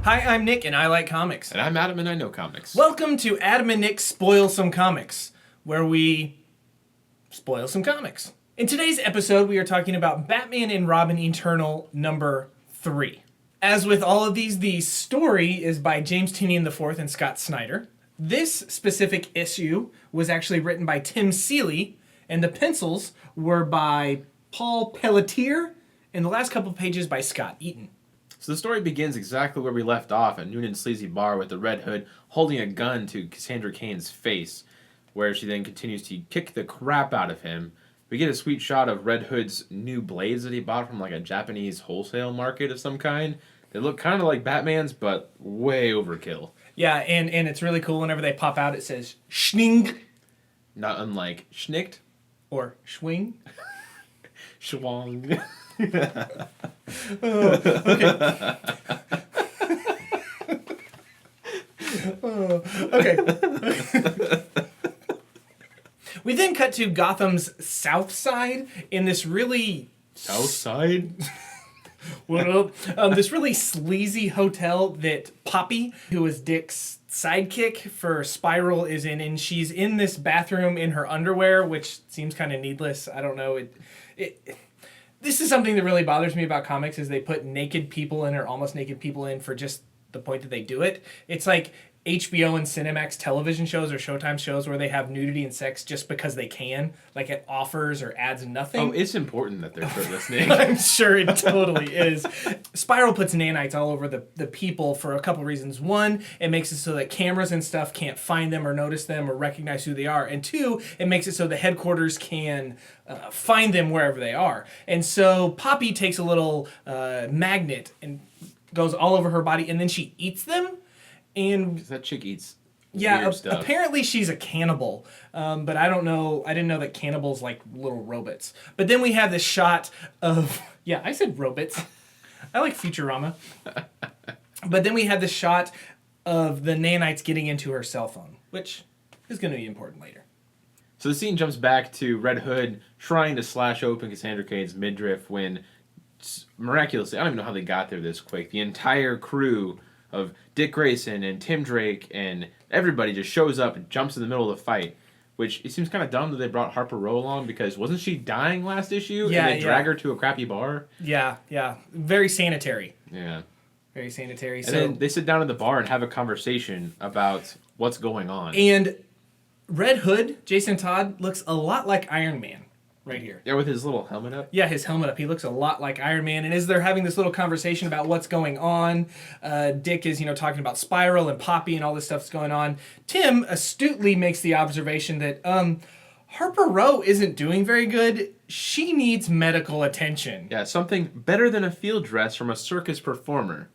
Hi, I'm Nick, and I like comics. And I'm Adam, and I know comics. Welcome to Adam and Nick Spoil Some Comics, where we spoil some comics. In today's episode, we are talking about Batman and Robin Eternal number 3. As with all of these, the story is by James Tynion IV and Scott Snyder. This specific issue was actually written by Tim Seeley, and the pencils were by Paul Pelletier, and the last couple pages by Scott Eaton. So the story begins exactly where we left off at Noonan's sleazy bar with the Red Hood holding a gun to Cassandra Cain's face, where she then continues to kick the crap out of him. We get a sweet shot of Red Hood's new blades that he bought from like a Japanese wholesale market of some kind. They look kind of like Batman's, but way overkill. Yeah, and it's really cool whenever they pop out, it says schning. Not unlike schnicked. Or schwing. Schwong. Okay. We then cut to Gotham's south side in this really... South side? What up? This really sleazy hotel that Poppy, who is Dick's sidekick for Spiral, is in, and she's in this bathroom in her underwear, which seems kind of needless. I don't know. This is something that really bothers me about comics, is they put naked people in or almost naked people in for just the point that they do it. It's like HBO and Cinemax television shows or Showtime shows where they have nudity and sex just because they can. Like it offers or adds nothing. Oh, it's important that they're listening. I'm sure it totally is. Spiral puts nanites all over the people for a couple reasons. One, it makes it so that cameras and stuff can't find them or notice them or recognize who they are. And two, it makes it so the headquarters can find them wherever they are. And so Poppy takes a little magnet and goes all over her body, and then she eats them. And because that chick eats weird stuff. Apparently she's a cannibal, but I don't know. I didn't know that cannibals like little robots. But then we have this shot of I said robots. I like Futurama. But then we have this shot of the nanites getting into her cell phone, which is going to be important later. So the scene jumps back to Red Hood trying to slash open Cassandra Cain's midriff when, miraculously, I don't even know how they got there this quick, the entire crew of Dick Grayson and Tim Drake and everybody just shows up and jumps in the middle of the fight, which it seems kind of dumb that they brought Harper Row along, because wasn't she dying last issue? Yeah, and they drag her to a crappy bar? Yeah. Very sanitary. Yeah. Very sanitary. And then they sit down at the bar and have a conversation about what's going on. And Red Hood, Jason Todd, looks a lot like Iron Man. Right here. Yeah, with his little helmet up? Yeah, his helmet up. He looks a lot like Iron Man. And as they're having this little conversation about what's going on, Dick is, talking about Spiral and Poppy and all this stuff's going on. Tim astutely makes the observation that Harper Row isn't doing very good. She needs medical attention. Yeah, something better than a field dress from a circus performer.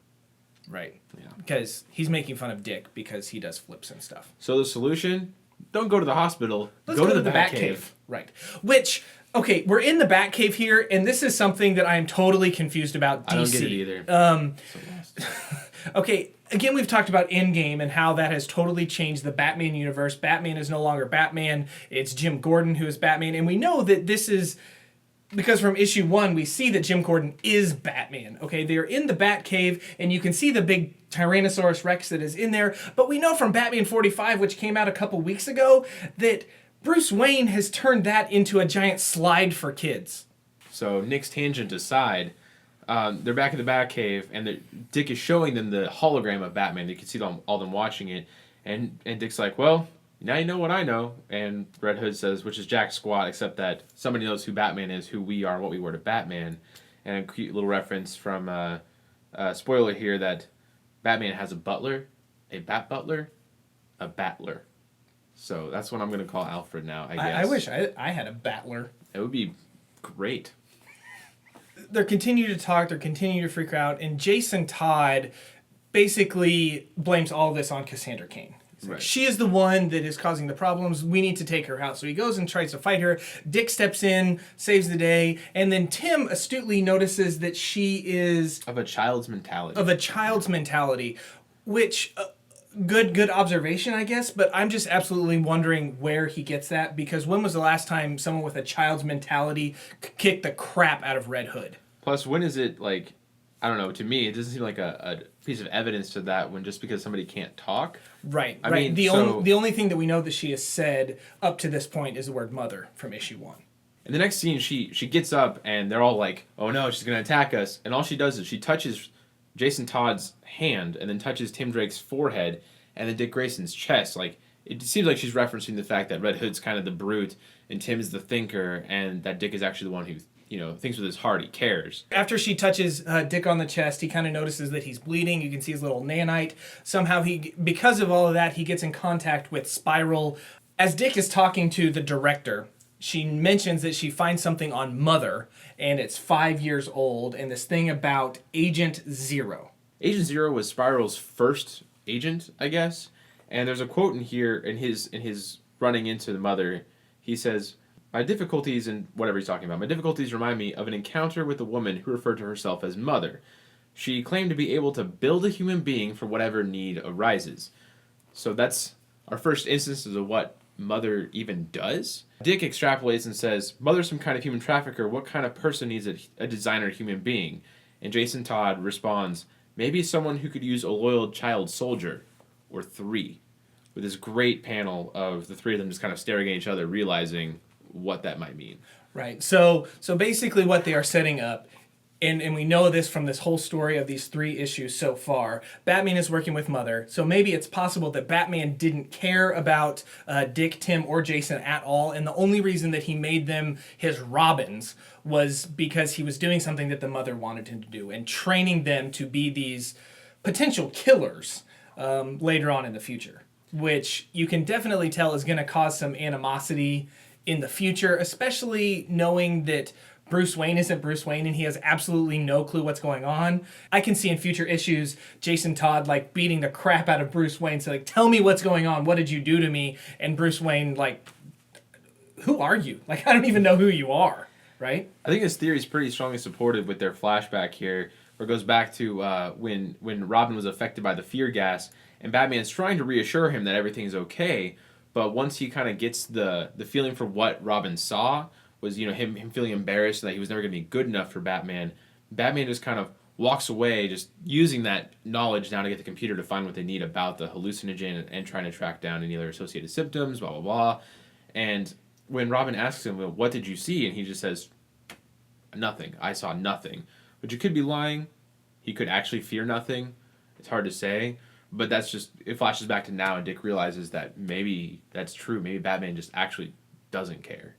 Right. Yeah. Because he's making fun of Dick because he does flips and stuff. So the solution? Don't go to the hospital. Let's go to the Batcave. Right. Which... Okay, we're in the Batcave here, and this is something that I am totally confused about DC. I don't get it either. Okay, again, we've talked about Endgame and how that has totally changed the Batman universe. Batman is no longer Batman. It's Jim Gordon who is Batman, and we know that this is... Because from issue 1, we see that Jim Gordon is Batman. Okay, they're in the Batcave, and you can see the big Tyrannosaurus Rex that is in there, but we know from Batman 45, which came out a couple weeks ago, that... Bruce Wayne has turned that into a giant slide for kids. So, Nick's tangent aside, they're back in the Batcave, and Dick is showing them the hologram of Batman. You can see all them watching it. And Dick's like, well, now you know what I know. And Red Hood says, which is Jack Squat, except that somebody knows who Batman is, who we are, what we were to Batman. And a cute little reference from, spoiler here, that Batman has a butler, a bat butler, a battler. So that's what I'm going to call Alfred now, I guess. I wish I had a battler. It would be great. They're continuing to talk, they're continuing to freak out, and Jason Todd basically blames all of this on Cassandra Cain. Right. She is the one that is causing the problems. We need to take her out. So he goes and tries to fight her. Dick steps in, saves the day, and then Tim astutely notices that she is... Of a child's mentality. Which... Good observation, I guess, but I'm just absolutely wondering where he gets that, because when was the last time someone with a child's mentality kicked the crap out of Red Hood? Plus, when is it, like, I don't know. To me, it doesn't seem like a piece of evidence to that when just because somebody can't talk. Right, I right. mean, The only thing that we know that she has said up to this point is the word mother from issue 1. in the next scene, she gets up and they're all like, "Oh no, she's gonna attack us!" And all she does is she touches Jason Todd's hand and then touches Tim Drake's forehead and then Dick Grayson's chest. Like it seems like she's referencing the fact that Red Hood's kind of the brute and Tim is the thinker, and that Dick is actually the one who thinks with his heart. He cares. After she touches Dick on the chest, he kind of notices that he's bleeding. You can see his little nanite. Somehow because of all of that, he gets in contact with Spiral. As Dick is talking to the director, she mentions that she finds something on Mother, and it's 5 years old, and this thing about Agent Zero. Agent Zero was Spiral's first agent, I guess. And there's a quote in here in his running into the Mother. He says, "My difficulties," and whatever he's talking about, "my difficulties remind me of an encounter with a woman who referred to herself as Mother. She claimed to be able to build a human being for whatever need arises." So that's our first instances of what Mother even does. Dick extrapolates and says, "Mother's some kind of human trafficker. What kind of person needs a designer human being?" And Jason Todd responds, "Maybe someone who could use a loyal child soldier, or 3." With this great panel of the 3 of them just kind of staring at each other, realizing what that might mean. Right. So basically what they are setting up, and we know this from this whole story of these 3 issues so far, Batman is working with Mother. So maybe it's possible that Batman didn't care about Dick, Tim, or Jason at all, and the only reason that he made them his Robins was because he was doing something that the Mother wanted him to do, and training them to be these potential killers later on in the future, which you can definitely tell is going to cause some animosity in the future, especially knowing that Bruce Wayne isn't Bruce Wayne and he has absolutely no clue what's going on. I can see in future issues Jason Todd like beating the crap out of Bruce Wayne, so like, "Tell me what's going on, what did you do to me?" And Bruce Wayne like, "Who are you? Like, I don't even know who you are," right? I think this theory is pretty strongly supported with their flashback here, where it goes back to when Robin was affected by the fear gas, and Batman's trying to reassure him that everything's okay, but once he kind of gets the feeling for what Robin saw was him feeling embarrassed and that he was never going to be good enough for Batman. Batman just kind of walks away, just using that knowledge now to get the computer to find what they need about the hallucinogen and trying to track down any other associated symptoms, blah blah blah. And when Robin asks him, "Well, what did you see?" and he just says, "Nothing. I saw nothing." Which he could be lying. He could actually fear nothing. It's hard to say. But it flashes back to now, and Dick realizes that maybe that's true. Maybe Batman just actually doesn't care.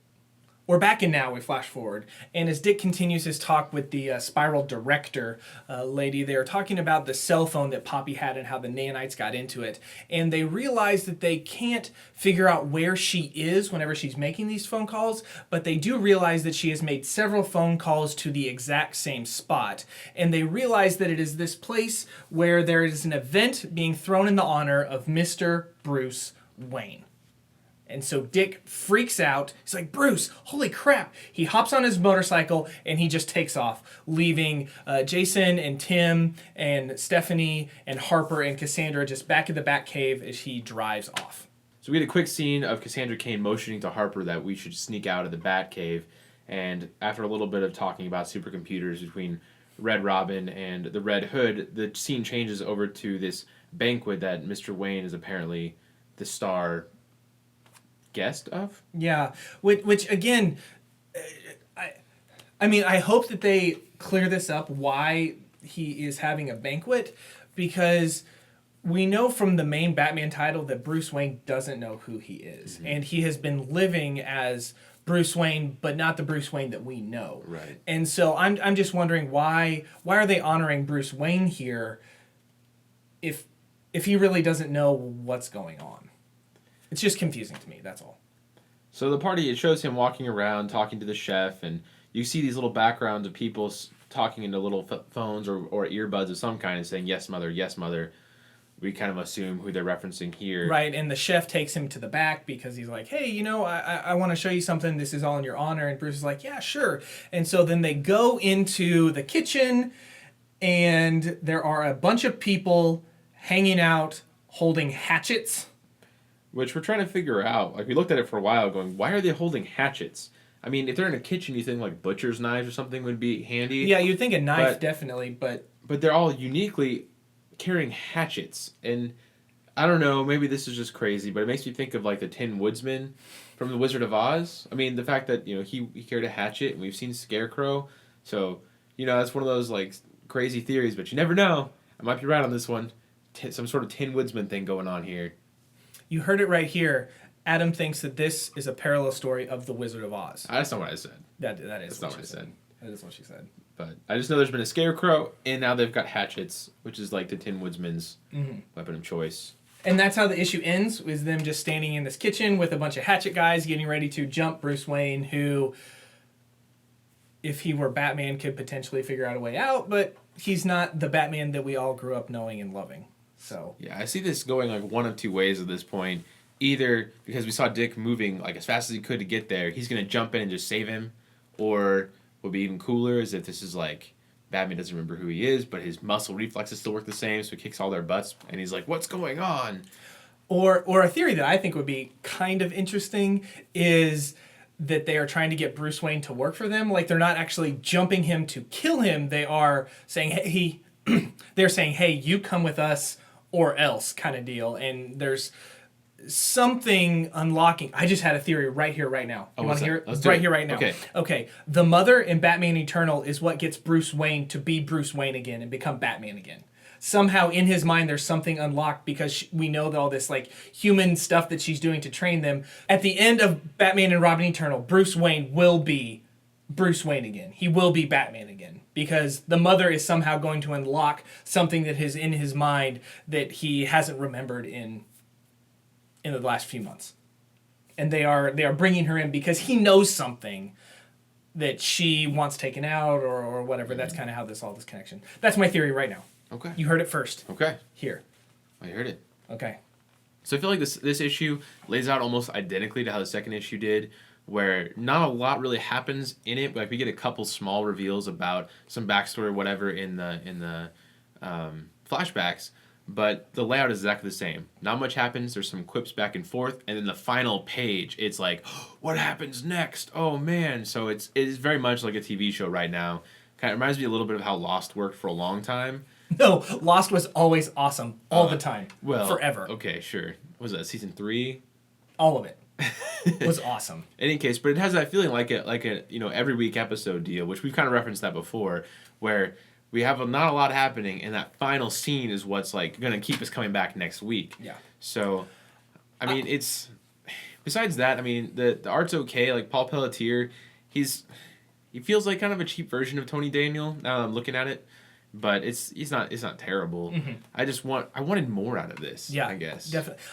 We're back in now, we flash forward, and as Dick continues his talk with the Spiral director lady, they're talking about the cell phone that Poppy had and how the nanites got into it, and they realize that they can't figure out where she is whenever she's making these phone calls, but they do realize that she has made several phone calls to the exact same spot, and they realize that it is this place where there is an event being thrown in the honor of Mr. Bruce Wayne. And so Dick freaks out. He's like, "Bruce, holy crap." He hops on his motorcycle and he just takes off, leaving Jason and Tim and Stephanie and Harper and Cassandra just back at the Batcave as he drives off. So we had a quick scene of Cassandra Cain motioning to Harper that we should sneak out of the Batcave. And after a little bit of talking about supercomputers between Red Robin and the Red Hood, the scene changes over to this banquet that Mr. Wayne is apparently the star guest of. Yeah, which again, I mean, I hope that they clear this up why he is having a banquet, because we know from the main Batman title that Bruce Wayne doesn't know who he is, mm-hmm. and he has been living as Bruce Wayne, but not the Bruce Wayne that we know. Right. And so I'm just wondering why are they honoring Bruce Wayne here if he really doesn't know what's going on? It's just confusing to me, that's all. So the party, it shows him walking around, talking to the chef, and you see these little backgrounds of people talking into little phones or earbuds of some kind and saying, "Yes, mother, yes, mother." We kind of assume who they're referencing here. Right, and the chef takes him to the back because he's like, "Hey, I want to show you something. This is all in your honor." And Bruce is like, "Yeah, sure." And so then they go into the kitchen, and there are a bunch of people hanging out holding hatchets. Which we're trying to figure out. Like, we looked at it for a while going, why are they holding hatchets? I mean, if they're in a kitchen, you think like butcher's knives or something would be handy. Yeah, you'd think a knife But- definitely, but But they're all uniquely carrying hatchets. And I don't know, maybe this is just crazy, but it makes me think of like the Tin Woodsman from The Wizard of Oz. I mean, the fact that, he carried a hatchet and we've seen Scarecrow. So, that's one of those like crazy theories, but you never know. I might be right on this one. Some sort of Tin Woodsman thing going on here. you heard it right here. Adam thinks that this is a parallel story of The Wizard of Oz. That's not what I said. That is That's not what I said. That is what she said. But I just know there's been a Scarecrow, and now they've got hatchets, which is like the Tin Woodsman's weapon of choice. And that's how the issue ends, is them just standing in this kitchen with a bunch of hatchet guys getting ready to jump Bruce Wayne, who, if he were Batman, could potentially figure out a way out, but he's not the Batman that we all grew up knowing and loving. So Yeah, I see this going like one of two ways at this point. Either because we saw Dick moving like as fast as he could to get there, he's going to jump in and just save him, or what would be even cooler is if this is like Batman doesn't remember who he is, but his muscle reflexes still work the same, so he kicks all their butts, and he's like, "What's going on?" Or a theory that I think would be kind of interesting is that they are trying to get Bruce Wayne to work for them. Like, they're not actually jumping him to kill him. They are saying, hey, they're saying, hey, you come with us or else kind of deal. And there's something unlocking. I just had a theory right here, right now. You want to hear it? Let's do Right it. here, right now. Okay. The mother in Batman Eternal is what gets Bruce Wayne to be Bruce Wayne again and become Batman again. Somehow in his mind there's something unlocked because we know that all this like human stuff that she's doing to train them. At the end of Batman and Robin Eternal, Bruce Wayne will be Bruce Wayne again. He will be Batman again because the mother is somehow going to unlock something that is in his mind that he hasn't remembered in the last few months. And they are bringing her in because he knows something that she wants taken out or whatever. That's kind of how this connection. That's my theory right now. Okay. You heard it first. Okay. Here. I heard it. Okay. So I feel like this issue lays out almost identically to how the second issue did, where not a lot really happens in it. Like we get a couple small reveals about some backstory or whatever in the flashbacks, but the layout is exactly the same. Not much happens. There's some quips back and forth, and then the final page, it's like, what happens next? Oh man! So it is very much like a TV show right now. Kind of reminds me a little bit of how Lost worked for a long time. No, Lost was always awesome all the time. Well, forever. Okay, sure. Was that season 3? All of it was awesome. In any case, but it has that feeling like a every week episode deal, which we've kind of referenced that before, where we have not a lot happening, and that final scene is what's like going to keep us coming back next week. Yeah. So, I mean, it's besides that. I mean, the art's okay. Like Paul Pelletier, he feels like kind of a cheap version of Tony Daniel. Now I'm looking at it. But it's not terrible. Mm-hmm. I wanted more out of this. Yeah, I guess definitely.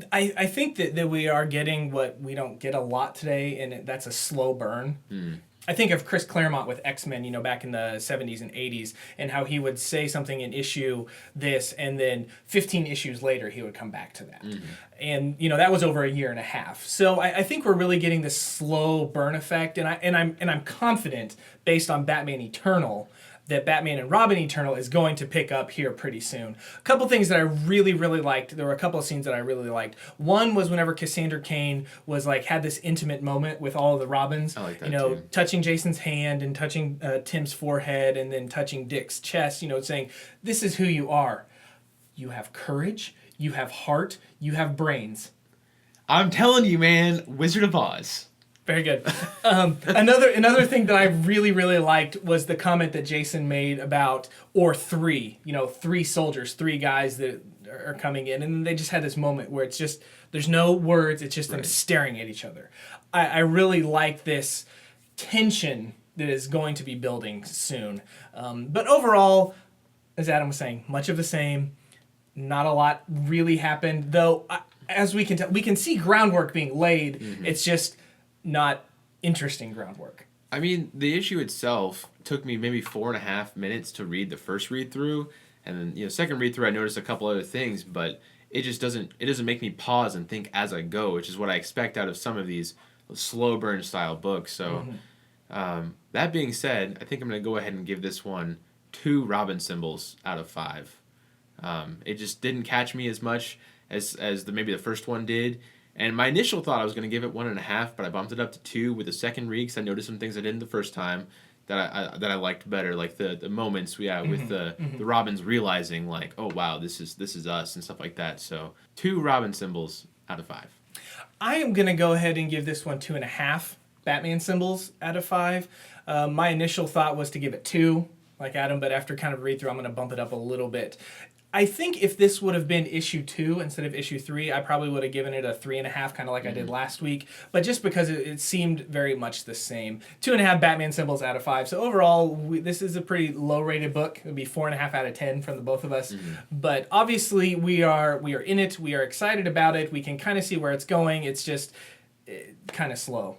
I think that we are getting what we don't get a lot today, and that's a slow burn. I think of Chris Claremont with X-Men, back in the 70s and 80s, and how he would say something in issue this, and then 15 issues later he would come back to that. Mm-hmm. And that was over a year and a half. So I think we're really getting this slow burn effect, and I'm confident based on Batman Eternal that Batman and Robin Eternal is going to pick up here pretty soon. A couple things that I really, really liked. There were a couple of scenes that I really liked. One was whenever Cassandra Cain was had this intimate moment with all of the Robins. I like that too. Touching Jason's hand and touching Tim's forehead and then touching Dick's chest, saying, this is who you are. You have courage, you have heart, you have brains. I'm telling you, man, Wizard of Oz. Very good. Another thing that I really, really liked was the comment that Jason made about, or three soldiers, 3 guys that are coming in, and they just had this moment where it's just, there's no words, it's just them staring at each other. I really like this tension that is going to be building soon. But overall, as Adam was saying, much of the same. Not a lot really happened, though, as we can tell, we can see groundwork being laid. Mm-hmm. It's just not interesting groundwork. I mean, the issue itself took me maybe 4.5 minutes to read the first read through, and then second read through I noticed a couple other things, but it doesn't make me pause and think as I go, which is what I expect out of some of these slow burn style books. So that being said, I think I'm going to go ahead and give this one 2 Robin symbols out of 5. It just didn't catch me as much as maybe the first one did. And my initial thought I was going to give it 1.5, but I bumped it up to 2 with the second read because I noticed some things I didn't the first time that I liked better, like the moments with the Robins realizing like, oh wow, this is us and stuff like that. So 2 Robin symbols out of 5. I am going to go ahead and give this one 2.5 Batman symbols out of 5. My initial thought was to give it 2, like Adam, but after kind of read through, I'm going to bump it up a little bit. I think if this would have been issue 2 instead of issue 3, I probably would have given it a 3.5, kind of like I did last week. But just because it seemed very much the same. 2.5 Batman symbols out of 5. So overall, this is a pretty low-rated book. It would be 4.5 out of 10 from the both of us. But obviously, we are in it. We are excited about it. We can kind of see where it's going. It's just kind of slow.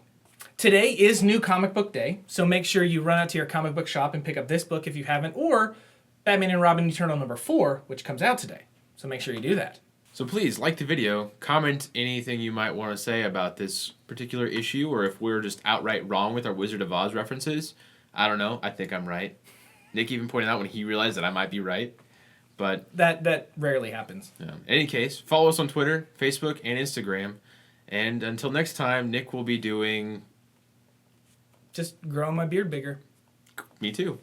Today is New Comic Book Day, so make sure you run out to your comic book shop and pick up this book if you haven't, or Batman and Robin Eternal number 4, which comes out today. So make sure you do that. So please like the video, comment anything you might want to say about this particular issue, or if we're just outright wrong with our Wizard of Oz references. I don't know. I think I'm right. Nick even pointed out when he realized that I might be right. But that rarely happens. Yeah. In any case, follow us on Twitter, Facebook, and Instagram. And until next time, Nick will be doing... Just growing my beard bigger. Me too.